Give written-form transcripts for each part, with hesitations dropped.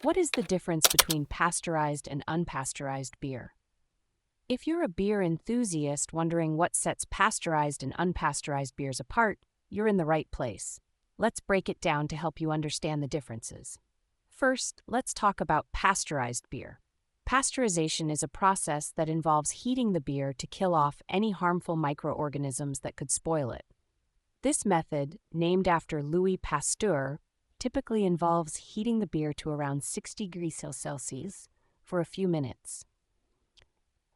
What is the difference between pasteurized and unpasteurized beer? If you're a beer enthusiast wondering what sets pasteurized and unpasteurized beers apart, you're in the right place. Let's break it down to help you understand the differences. First, let's talk about pasteurized beer. Pasteurization is a process that involves heating the beer to kill off any harmful microorganisms that could spoil it. This method, named after Louis Pasteur, typically involves heating the beer to around 60 degrees Celsius for a few minutes.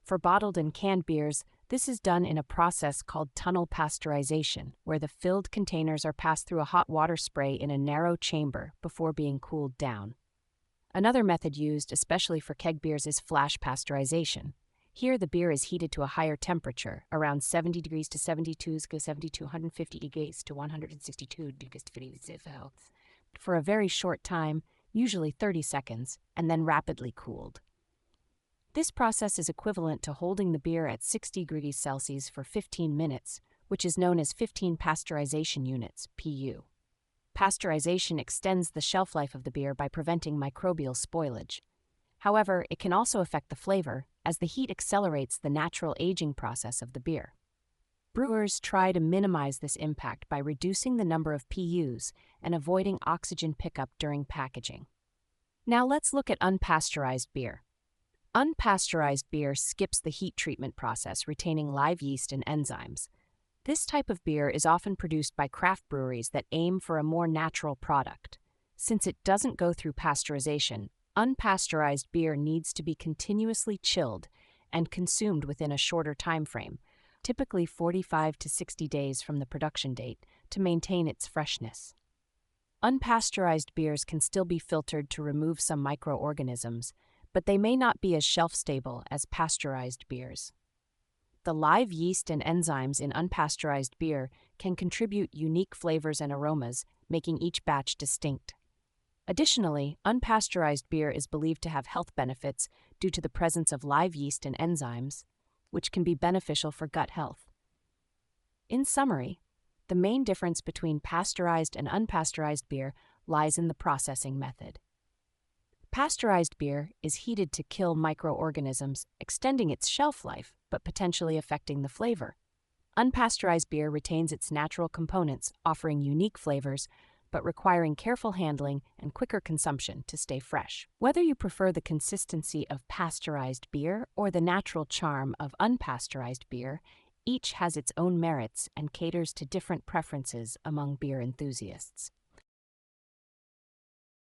For bottled and canned beers, this is done in a process called tunnel pasteurization, where the filled containers are passed through a hot water spray in a narrow chamber before being cooled down. Another method used, especially for keg beers, is flash pasteurization. Here, the beer is heated to a higher temperature, around 70 degrees to 72 to 150 degrees to 162 degrees for a very short time, usually 30 seconds, and then rapidly cooled. This process is equivalent to holding the beer at 60 degrees Celsius for 15 minutes, which is known as 15 pasteurization units, PU. Pasteurization extends the shelf life of the beer by preventing microbial spoilage. However, it can also affect the flavor, as the heat accelerates the natural aging process of the beer. Brewers try to minimize this impact by reducing the number of PUs and avoiding oxygen pickup during packaging. Now let's look at unpasteurized beer. Unpasteurized beer skips the heat treatment process, retaining live yeast and enzymes. This type of beer is often produced by craft breweries that aim for a more natural product. Since it doesn't go through pasteurization, unpasteurized beer needs to be continuously chilled and consumed within a shorter time frame, typically 45 to 60 days from the production date, to maintain its freshness. Unpasteurized beers can still be filtered to remove some microorganisms, but they may not be as shelf-stable as pasteurized beers. The live yeast and enzymes in unpasteurized beer can contribute unique flavors and aromas, making each batch distinct. Additionally, unpasteurized beer is believed to have health benefits due to the presence of live yeast and enzymes, which can be beneficial for gut health. In summary, the main difference between pasteurized and unpasteurized beer lies in the processing method. Pasteurized beer is heated to kill microorganisms, extending its shelf life, but potentially affecting the flavor. Unpasteurized beer retains its natural components, offering unique flavors, but requiring careful handling and quicker consumption to stay fresh. Whether you prefer the consistency of pasteurized beer or the natural charm of unpasteurized beer, each has its own merits and caters to different preferences among beer enthusiasts.